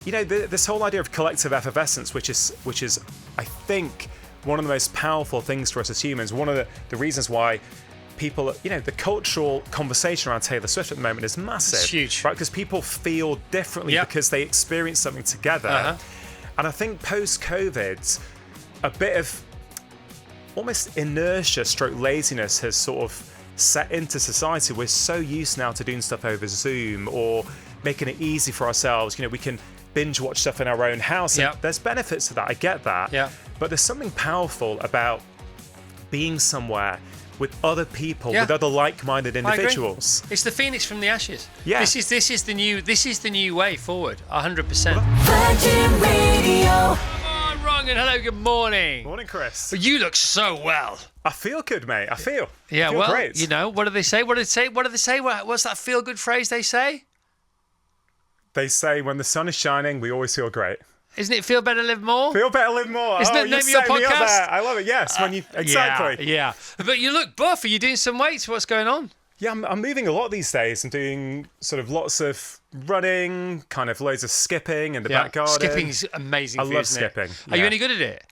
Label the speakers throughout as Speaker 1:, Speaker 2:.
Speaker 1: This whole idea of collective effervescence, which is, I think, one of the most powerful things for us as humans. One of the reasons why people, the cultural conversation around Taylor Swift at the moment is massive.
Speaker 2: It's huge.
Speaker 1: Right? Because people feel differently because they experience something together.
Speaker 2: Uh-huh.
Speaker 1: And I think post-COVID, a bit of almost inertia stroke laziness has sort of set into society. We're so used now to doing stuff over Zoom or making it easy for ourselves. We can binge watch stuff in our own house. And there's benefits to that. I get that.
Speaker 2: Yeah.
Speaker 1: But there's something powerful about being somewhere with other people, with other like-minded individuals.
Speaker 2: It's the phoenix from the ashes.
Speaker 1: Yeah.
Speaker 2: This is the new way forward. 100%.
Speaker 3: Virgin Radio.
Speaker 2: Come on, Rangan. Hello. Good morning.
Speaker 1: Morning, Chris.
Speaker 2: You look so well.
Speaker 1: I feel good, mate. I feel.
Speaker 2: Yeah.
Speaker 1: I feel great.
Speaker 2: What do they say? What do they say? What's that feel-good phrase they say?
Speaker 1: They say when the sun is shining, we always feel great.
Speaker 2: Isn't it feel better, live more?
Speaker 1: Feel better, live more.
Speaker 2: Isn't it the name of your podcast?
Speaker 1: I love it. Yes, exactly.
Speaker 2: Yeah. But you look buff. Are you doing some weights? What's going on?
Speaker 1: Yeah, I'm moving a lot these days. I'm doing sort of lots of running, kind of loads of skipping in the back garden.
Speaker 2: Skipping's amazing.
Speaker 1: I love skipping.
Speaker 2: Are you any good at it?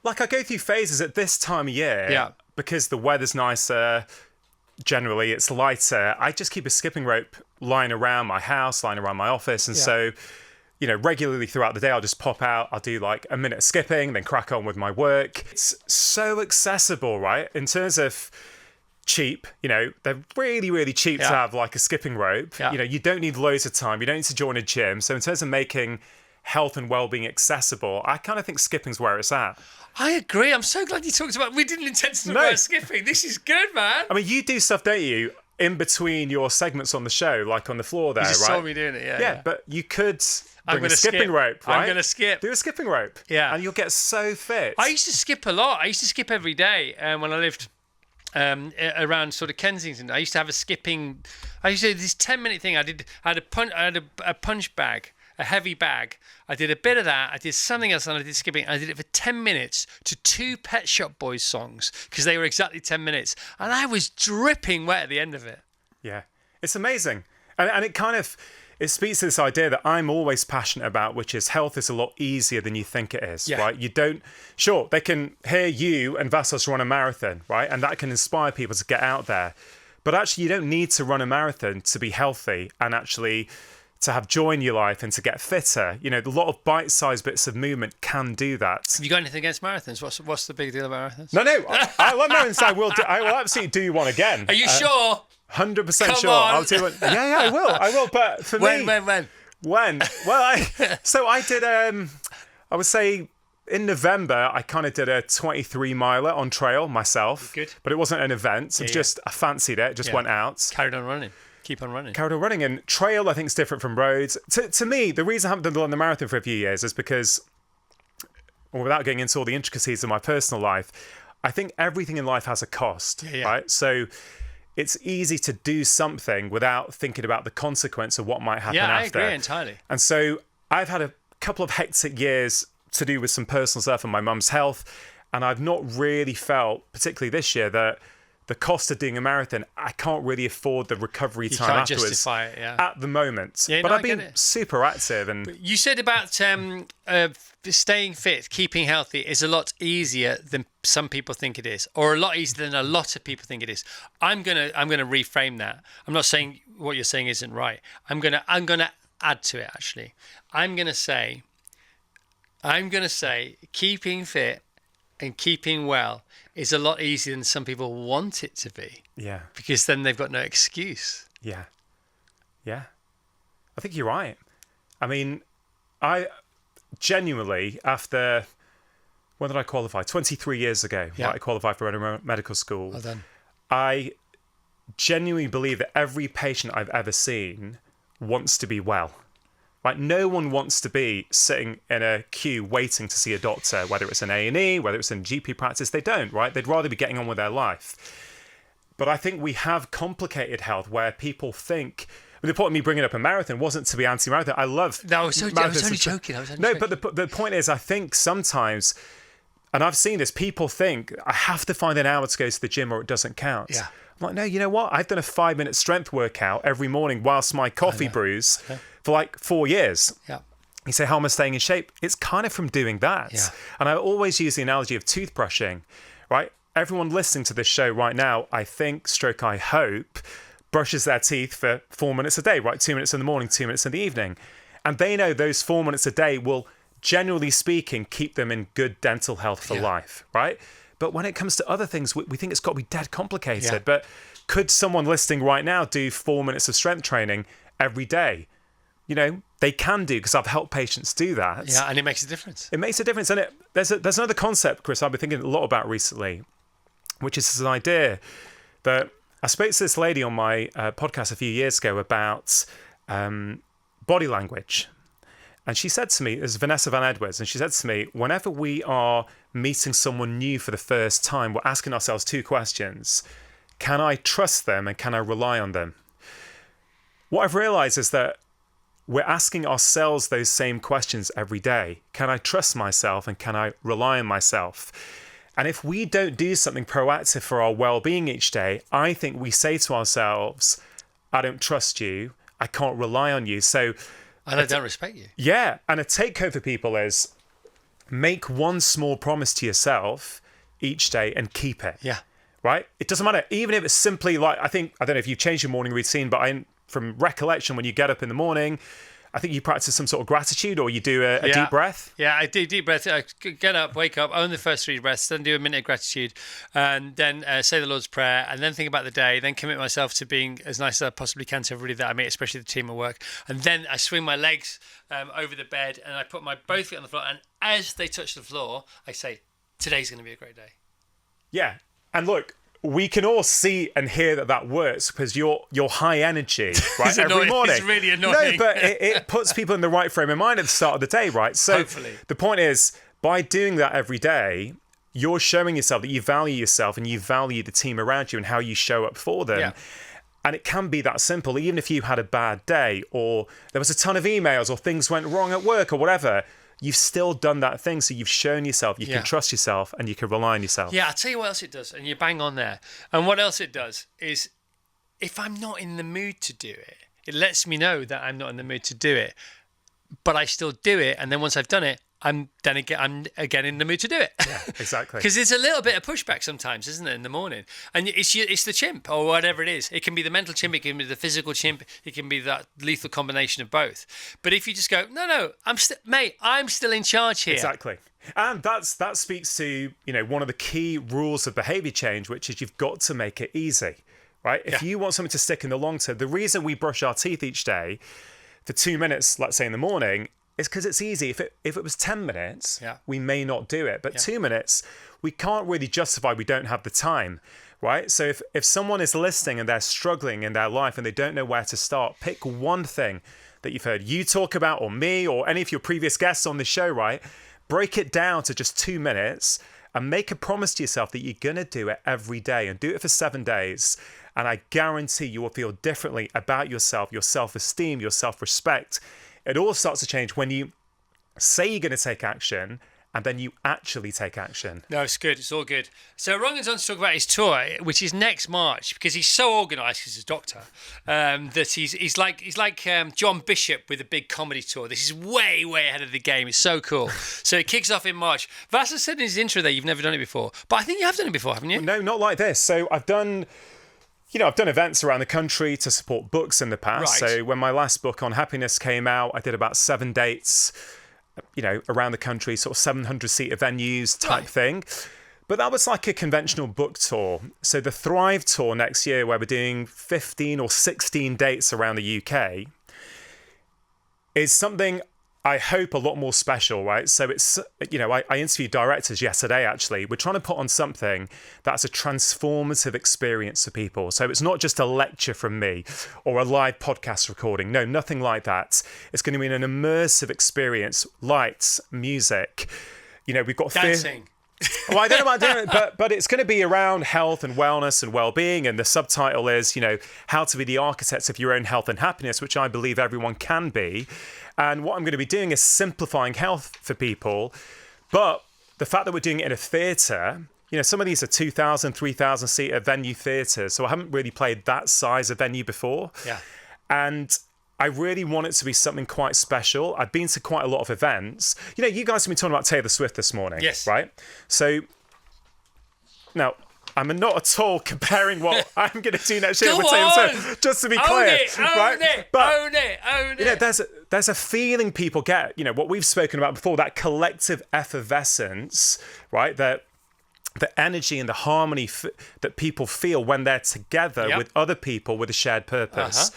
Speaker 1: Like I go through phases at this time of year because the weather's nicer. Generally, it's lighter. I just keep a skipping rope lying around my house, lying around my office. And so, regularly throughout the day, I'll just pop out. I'll do like a minute of skipping, then crack on with my work. It's so accessible, right? In terms of cheap, they're really, really cheap to have like a skipping rope.
Speaker 2: Yeah.
Speaker 1: You don't need loads of time. You don't need to join a gym. So in terms of making health and well-being accessible, I kind of think skipping's where it's at.
Speaker 2: I agree. I'm so glad you talked about. We didn't intend to talk about skipping. This is good, man.
Speaker 1: I mean, you do stuff, don't you, in between your segments on the show, like on the floor there,
Speaker 2: You just
Speaker 1: right?
Speaker 2: saw me doing it.
Speaker 1: Yeah, but you could bring a skipping
Speaker 2: skip.
Speaker 1: rope, right?
Speaker 2: I'm going to skip.
Speaker 1: Do a skipping rope.
Speaker 2: Yeah.
Speaker 1: And you'll get so fit.
Speaker 2: I used to skip a lot. I used to skip every day when I lived around sort of Kensington. I used to have a skipping. I used to do this 10-minute thing. I had a punch bag, a heavy bag. I did a bit of that. I did something else, and I did skipping. I did it for 10 minutes to 2 Pet Shop Boys songs because they were exactly 10 minutes, and I was dripping wet at the end of it.
Speaker 1: Yeah, it's amazing, and it speaks to this idea that I'm always passionate about, which is health is a lot easier than you think it is, right? Sure, they can hear you and Vassos run a marathon, right? And that can inspire people to get out there. But actually, you don't need to run a marathon to be healthy and actually to have joy in your life and to get fitter. A lot of bite-sized bits of movement can do that.
Speaker 2: Have you got anything against marathons? What's the big deal about marathons?
Speaker 1: No, I love marathons. I will absolutely do one again.
Speaker 2: Are you sure?
Speaker 1: 100% sure.
Speaker 2: On.
Speaker 1: I'll do it. Yeah, I will. But for me,
Speaker 2: when?
Speaker 1: Well, I did. I would say in November, I kind of did a 23 miler on trail myself.
Speaker 2: Good.
Speaker 1: But it wasn't an event. I fancied it. Just went out.
Speaker 2: Carried on running. Keep on running.
Speaker 1: Carried on running. And trail, I think, is different from roads. To me, the reason I haven't done the marathon for a few years is because, well, without getting into all the intricacies of my personal life, I think everything in life has a cost, right? So it's easy to do something without thinking about the consequence of what might happen after.
Speaker 2: I agree entirely.
Speaker 1: And so I've had a couple of hectic years to do with some personal stuff and my mum's health, and I've not really felt, particularly this year, that the cost of doing a marathon, I can't really afford the recovery time afterwards. You can't justify it, at the moment. Yeah, but I've been super active. And
Speaker 2: but you said about staying fit, keeping healthy is a lot easier than some people think it is, or a lot easier than a lot of people think it is. I'm gonna reframe that. I'm not saying what you're saying isn't right. I'm gonna add to it actually. I'm gonna say keeping fit and keeping well is a lot easier than some people want it to be.
Speaker 1: Yeah.
Speaker 2: Because then they've got no excuse.
Speaker 1: Yeah. Yeah. I think you're right. I mean, I genuinely, after, when did I qualify? 23 years ago, right? I qualified for medical school.
Speaker 2: Well done.
Speaker 1: I genuinely believe that every patient I've ever seen wants to be well. Like, no one wants to be sitting in a queue waiting to see a doctor, whether it's an A&E, whether it's in GP practice. They don't, right? They'd rather be getting on with their life. But I think we have complicated health where people think... The point of me bringing up a marathon wasn't to be anti-marathon. I love...
Speaker 2: No, I was only joking.
Speaker 1: But the point is, I think sometimes, and I've seen this, people think, I have to find an hour to go to the gym or it doesn't count.
Speaker 2: Yeah.
Speaker 1: I'm like, no, you know what? I've done a 5-minute strength workout every morning whilst my coffee brews for like 4 years.
Speaker 2: Yeah.
Speaker 1: You say, how am I staying in shape? It's kind of from doing that.
Speaker 2: Yeah.
Speaker 1: And I always use the analogy of toothbrushing, right? Everyone listening to this show right now, I think, stroke I hope, brushes their teeth for 4 minutes a day, right? 2 minutes in the morning, 2 minutes in the evening. And they know those 4 minutes a day will, generally speaking, keep them in good dental health for life, right? But when it comes to other things, we think it's got to be dead complicated.
Speaker 2: Yeah.
Speaker 1: But could someone listening right now do 4 minutes of strength training every day? You know, they can do, because I've helped patients do that.
Speaker 2: Yeah, and it makes a difference.
Speaker 1: It makes a difference. And there's another concept, Chris, I've been thinking a lot about recently, which is this idea that I spoke to this lady on my podcast a few years ago about body language. And she said to me, it's Vanessa Van Edwards, and she said to me, whenever we are meeting someone new for the first time, we're asking ourselves two questions. Can I trust them and can I rely on them? What I've realized is that we're asking ourselves those same questions every day. Can I trust myself and can I rely on myself? And if we don't do something proactive for our well-being each day, I think we say to ourselves, I don't trust you, I can't rely on you. So,
Speaker 2: and I don't respect you.
Speaker 1: Yeah, and a take-home for people is make one small promise to yourself each day and keep it.
Speaker 2: Yeah.
Speaker 1: Right? It doesn't matter. Even if it's simply like, I don't know if you've changed your morning routine, but from recollection, when you get up in the morning, I think you practice some sort of gratitude, or you do a deep breath.
Speaker 2: Yeah, I do deep breath. I get up, wake up, own the first 3 breaths, then do a minute of gratitude, and then say the Lord's Prayer, and then think about the day, then commit myself to being as nice as I possibly can to everybody that I meet, especially the team at work. And then I swing my legs over the bed, and I put my both feet on the floor, and as they touch the floor, I say, today's going to be a great day.
Speaker 1: Yeah, and look, we can all see and hear that works because you're high energy, right? Every morning.
Speaker 2: It's really annoying.
Speaker 1: No, but it puts people in the right frame of mind at the start of the day, right? So
Speaker 2: hopefully.
Speaker 1: The point is, by doing that every day, you're showing yourself that you value yourself and you value the team around you and how you show up for them.
Speaker 2: Yeah.
Speaker 1: And it can be that simple. Even if you had a bad day or there was a ton of emails or things went wrong at work or whatever, you've still done that thing. So you've shown yourself, you can trust yourself and you can rely on yourself.
Speaker 2: Yeah, I'll tell you what else it does. And you're bang on there. And what else it does is if I'm not in the mood to do it, it lets me know that I'm not in the mood to do it. But I still do it. And then once I've done it, I'm again in the mood to do it.
Speaker 1: Yeah, exactly.
Speaker 2: Because there's a little bit of pushback sometimes, isn't it, in the morning? And it's the chimp or whatever it is. It can be the mental chimp, it can be the physical chimp, it can be that lethal combination of both. But if you just go, no, I'm still in charge here.
Speaker 1: Exactly. And that speaks to, one of the key rules of behavior change, which is you've got to make it easy, right? If you want something to stick in the long term, the reason we brush our teeth each day for 2 minutes, let's say in the morning, it's because it's easy. If it was 10 minutes, we may not do it. But 2 minutes, we can't really justify we don't have the time, right? So if someone is listening and they're struggling in their life and they don't know where to start, pick one thing that you've heard you talk about or me or any of your previous guests on the show, right? Break it down to just 2 minutes and make a promise to yourself that you're going to do it every day and do it for 7 days. And I guarantee you will feel differently about yourself, your self-esteem, your self-respect. It all starts to change when you say you're going to take action and then you actually take action.
Speaker 2: No, it's good. It's all good. So Rangan's on to talk about his tour, which is next March, because he's so organised as a doctor that he's like John Bishop with a big comedy tour. This is way, way ahead of the game. It's so cool. So it kicks off in March. Vasa said in his intro there, you've never done it before. But I think you have done it before, haven't you?
Speaker 1: No, not like this. So I've done events around the country to support books in the past.
Speaker 2: Right.
Speaker 1: So when my last book on happiness came out, I did about 7 dates, around the country, sort of 700-seater venues type thing. But that was like a conventional book tour. So the Thrive Tour next year, where we're doing 15 or 16 dates around the UK, is something I hope a lot more special, right? So it's, I interviewed directors yesterday, actually. We're trying to put on something that's a transformative experience for people. So it's not just a lecture from me or a live podcast recording. No, nothing like that. It's going to be an immersive experience, lights, music. We've got
Speaker 2: dancing.
Speaker 1: Well, I don't know about doing it, but it's going to be around health and wellness and well-being. And the subtitle is, how to be the architects of your own health and happiness, which I believe everyone can be. And what I'm going to be doing is simplifying health for people. But the fact that we're doing it in a theatre, some of these are 2,000, 3,000-seater venue theatres. So I haven't really played that size of venue before.
Speaker 2: Yeah.
Speaker 1: And I really want it to be something quite special. I've been to quite a lot of events. You know, you guys have been talking about Taylor Swift this morning.
Speaker 2: Yes.
Speaker 1: Right? So, now, I'm not at all comparing what I'm going to do next year with Taylor Swift, just to be clear.
Speaker 2: Own it.
Speaker 1: You know, there's a feeling people get, you know, what we've spoken about before, that collective effervescence, right? That the energy and the harmony that people feel when they're together with other people with a shared purpose.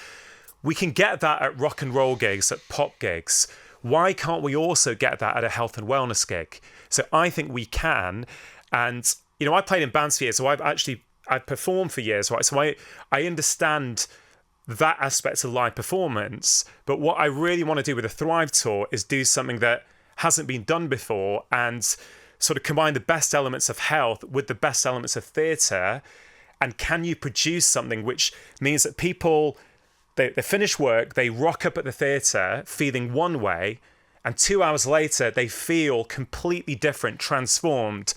Speaker 1: We can get that at rock and roll gigs, at pop gigs. Why can't we also get that at a health and wellness gig? So I think we can. And, you know, I played in bands for years, so I've performed for years, right? So I understand that aspect of live performance. But what I really want to do with the Thrive Tour is do something that hasn't been done before and sort of combine the best elements of health with the best elements of theatre. And can you produce something which means that people... They finish work, they rock up at the theatre feeling one way, and 2 hours later, they feel completely different, transformed,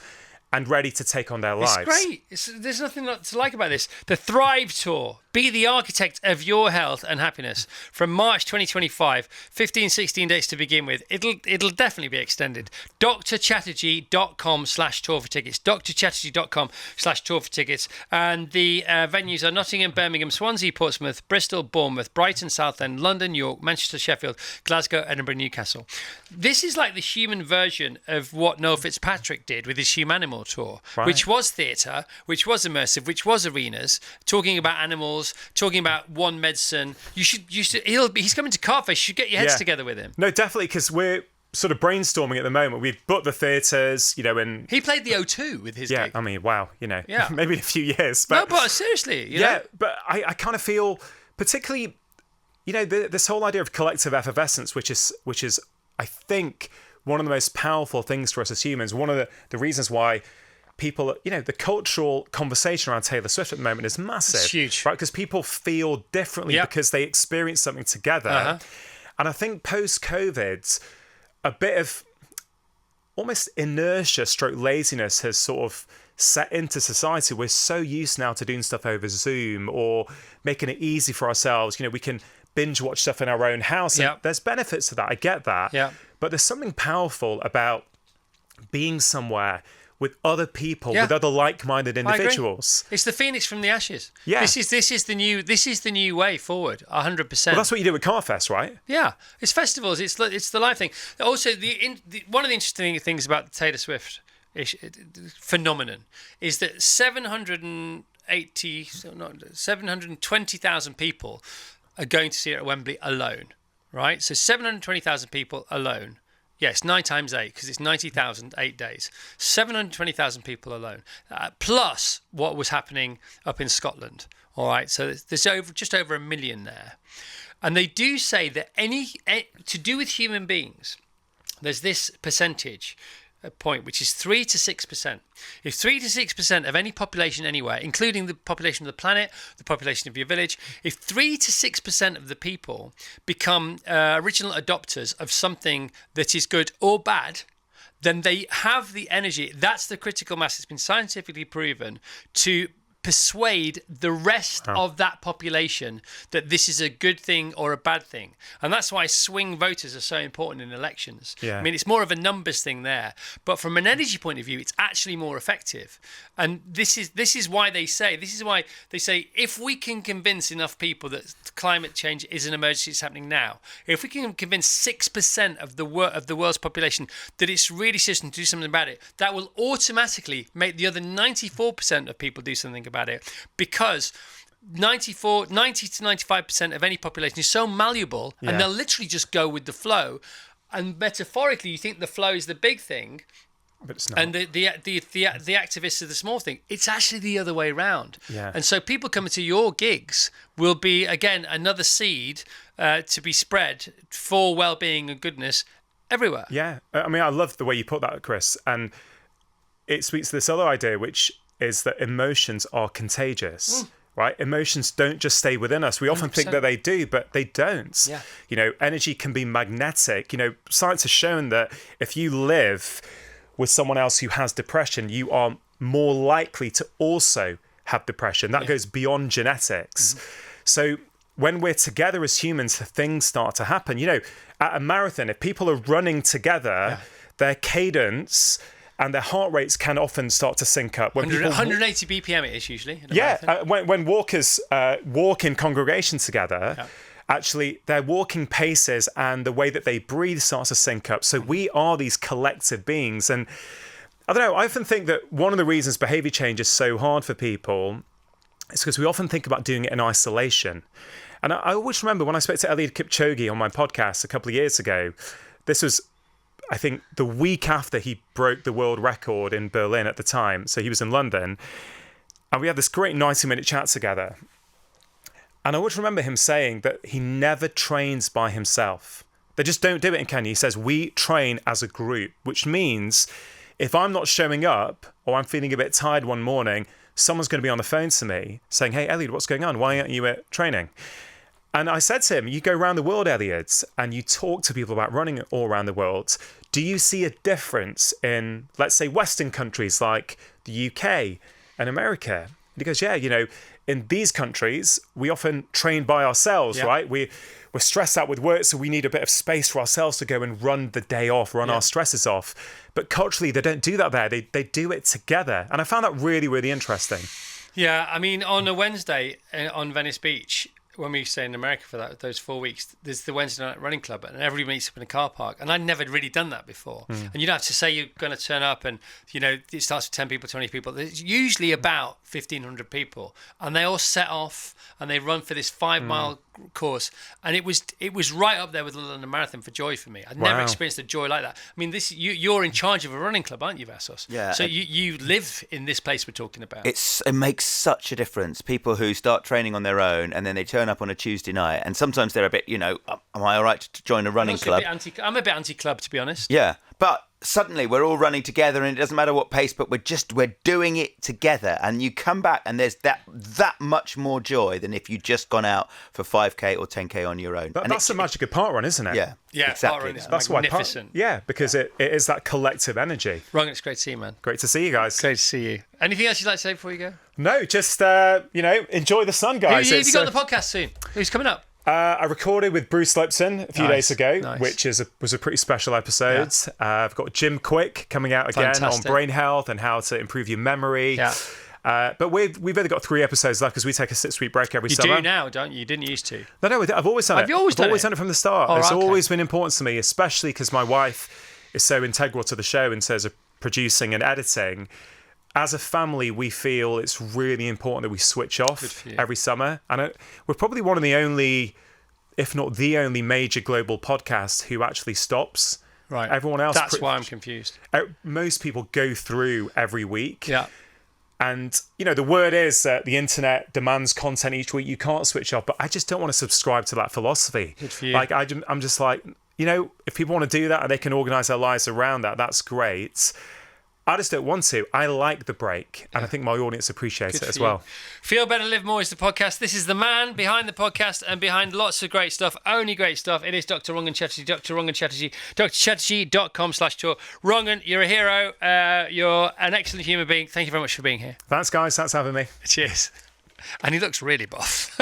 Speaker 1: and ready to take on their lives.
Speaker 2: It's great. There's nothing to like about this. The Thrive Tour. Be the architect of your health and happiness. From March 2025, 15, 16 dates to begin with. It'll definitely be extended. drchatterjee.com/tour for tickets. drchatterjee.com/tour for tickets. And the venues are Nottingham, Birmingham, Swansea, Portsmouth, Bristol, Bournemouth, Brighton, Southend, London, York, Manchester, Sheffield, Glasgow, Edinburgh, Newcastle. This is like the human version of what Noel Fitzpatrick did with his Humanimal tour, which was theatre, which was immersive, which was arenas, talking about animals, talking about one medicine. He's coming to Carface. You should get your heads together with him.
Speaker 1: No, definitely, because we're sort of brainstorming at the moment. We've booked the theatres, you know, and
Speaker 2: he played the O2 with his gig.
Speaker 1: I mean, wow, you know, maybe in a few years. But,
Speaker 2: no, but seriously, you know?
Speaker 1: But I kind of feel, particularly, you know, this whole idea of collective effervescence, which is I think one of the most powerful things for us as humans. One of the reasons why people, you know, the cultural conversation around Taylor Swift at the moment is massive.
Speaker 2: It's huge.
Speaker 1: Right? Because people feel differently because they experience something together. And I think post-COVID, a bit of almost inertia stroke laziness has sort of set into society. We're so used now to doing stuff over Zoom or making it easy for ourselves. You know, we can binge watch stuff in our own house. And there's benefits to that. I get that. But there's something powerful about being somewhere with other people, with other like-minded individuals.
Speaker 2: It's the phoenix from the ashes. This is the new way forward. 100%.
Speaker 1: Well, that's what you do with Carfest, right?
Speaker 2: Yeah, it's festivals. It's the live thing. Also, one of the interesting things about the Taylor Swift phenomenon is that 720,000 people are going to see her at Wembley alone. Right, so 720,000 people alone. Yes, 9 times 8, because it's 90,000, 8 days. 720,000 people alone, plus what was happening up in Scotland. All right, so there's just over 1 million there. And they do say that to do with human beings, there's this percentage point, which is 3 to 6%. If 3 to 6% of any population anywhere, including the population of the planet, the population of your village, if 3 to 6% of the people become original adopters of something that is good or bad, then they have the energy. That's the critical mass. It's been scientifically proven to persuade the rest of that population that this is a good thing or a bad thing. And that's why swing voters are so important in elections. I mean, it's more of a numbers thing there. But from an energy point of view, it's actually more effective. And this is why they say if we can convince enough people that climate change is an emergency, it's happening now. If we can convince 6% of the world's population that it's really serious and to do something about it, that will automatically make the other 94% of people do something about it, because 90 to 95% of any population is so malleable, and they'll literally just go with the flow. And metaphorically, you think the flow is the big thing,
Speaker 1: but it's not.
Speaker 2: And the activists are the small thing. It's actually the other way around. And so people coming to your gigs will be, again, another seed to be spread for well-being and goodness everywhere.
Speaker 1: I mean, I love the way you put that, Chris, and it speaks to this other idea, which is that emotions are contagious, right? Emotions don't just stay within us. We often 100%. Think that they do, but they don't. You know, energy can be magnetic. You know, science has shown that if you live with someone else who has depression, you are more likely to also have depression. That goes beyond genetics. So when we're together as humans, things start to happen. You know, at a marathon, if people are running together, their cadence and their heart rates can often start to sync up. When
Speaker 2: 180 BPM it is usually.
Speaker 1: When walkers walk in congregation together, actually their walking paces and the way that they breathe starts to sync up. So we are these collective beings. And I don't know, I often think that one of the reasons behavior change is so hard for people is because we often think about doing it in isolation. And I always remember when I spoke to Eliud Kipchoge on my podcast a couple of years ago, this was, I think, the week after he broke the world record in Berlin at the time. So he was in London. And we had this great 90-minute chat together. And I always remember him saying that he never trains by himself. They just don't do it in Kenya. He says, we train as a group, which means if I'm not showing up or I'm feeling a bit tired one morning, someone's going to be on the phone to me saying, hey, Eliud, what's going on? Why aren't you at training? And I said to him, you go around the world, Eliud, and you talk to people about running all around the world. Do you see a difference in, let's say, Western countries like the UK and America? And he goes, yeah, you know, in these countries, we often train by ourselves, right? We're stressed out with work, so we need a bit of space for ourselves to go and run the day off, run our stresses off. But culturally, they don't do that there. They do it together. And I found that really, really interesting.
Speaker 2: Yeah, I mean, on a Wednesday on Venice Beach, when we stay in America for those 4 weeks, there's the Wednesday night running club, and everybody meets up in a car park. And I'd never really done that before. And you don't have to say you're going to turn up, and you know it starts with 10 people, 20 people. There's usually about 1,500 people, and they all set off and they run for this 5-mile course. And it was right up there with the London Marathon for joy for me. I'd never experienced a joy like that. I mean, you're in charge of a running club, aren't you, Vassos?
Speaker 4: Yeah.
Speaker 2: So you live in this place we're talking about.
Speaker 4: It makes such a difference. People who start training on their own and then they turn up on a Tuesday night, and sometimes they're a bit, you know, am I all right to join a running club?
Speaker 2: I'm a bit anti-club, to be honest.
Speaker 4: Yeah, but suddenly we're all running together, and it doesn't matter what pace, but we're doing it together, and you come back and there's that much more joy than if you'd just gone out for 5k or 10k on your own.
Speaker 1: But that's the magic of parkrun, isn't it?
Speaker 4: Yeah,
Speaker 2: exactly.
Speaker 4: That's
Speaker 2: magnificent.
Speaker 1: Because it is that collective energy.
Speaker 2: Rangan, it's great to see you, man.
Speaker 1: Great to see you guys.
Speaker 2: Great to see you. Anything else you'd like to say before you go?
Speaker 1: No, just enjoy the sun, guys.
Speaker 2: Who have you got on the podcast soon? Who's coming up?
Speaker 1: I recorded with Bruce Lipson a few days ago, which was a pretty special episode. Yeah. I've got Jim Quick coming out again on brain health and how to improve your memory. Yeah. But we've only got 3 episodes left because we take a 6-week break every summer.
Speaker 2: You do now, don't you? You didn't used to.
Speaker 1: No, I've always done it.
Speaker 2: Have you always done it?
Speaker 1: I've always done it from the start. It's always been important to me, especially because my wife is so integral to the show in terms of producing and editing. As a family, we feel it's really important that we switch off every summer. And we're probably one of the only, if not the only, major global podcast who actually stops.
Speaker 2: Right.
Speaker 1: Everyone else...
Speaker 2: That's why I'm confused.
Speaker 1: Most people go through every week.
Speaker 2: Yeah.
Speaker 1: And, the word is that the internet demands content each week. You can't switch off. But I just don't want to subscribe to that philosophy.
Speaker 2: Good for you.
Speaker 1: Like, I'm just like, if people want to do that and they can organise their lives around that, that's great. I just don't want to. I like the break, and I think my audience appreciates it as well.
Speaker 2: Feel Better, Live More is the podcast. This is the man behind the podcast and behind lots of great stuff, only great stuff. It is Dr. Rangan Chatterjee, Dr. Rangan Chatterjee, drchatterjee.com/tour. Rangan, you're a hero. You're an excellent human being. Thank you very much for being here.
Speaker 1: Thanks, guys. Thanks for having me.
Speaker 2: Cheers. And he looks really buff.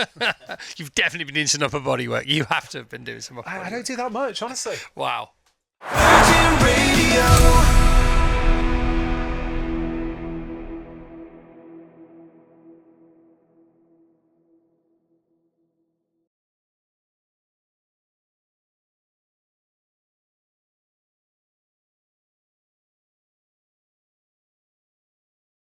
Speaker 2: You've definitely been doing some upper body work. You have to have been doing some upper body work.
Speaker 1: I don't do that much, honestly.
Speaker 2: Wow.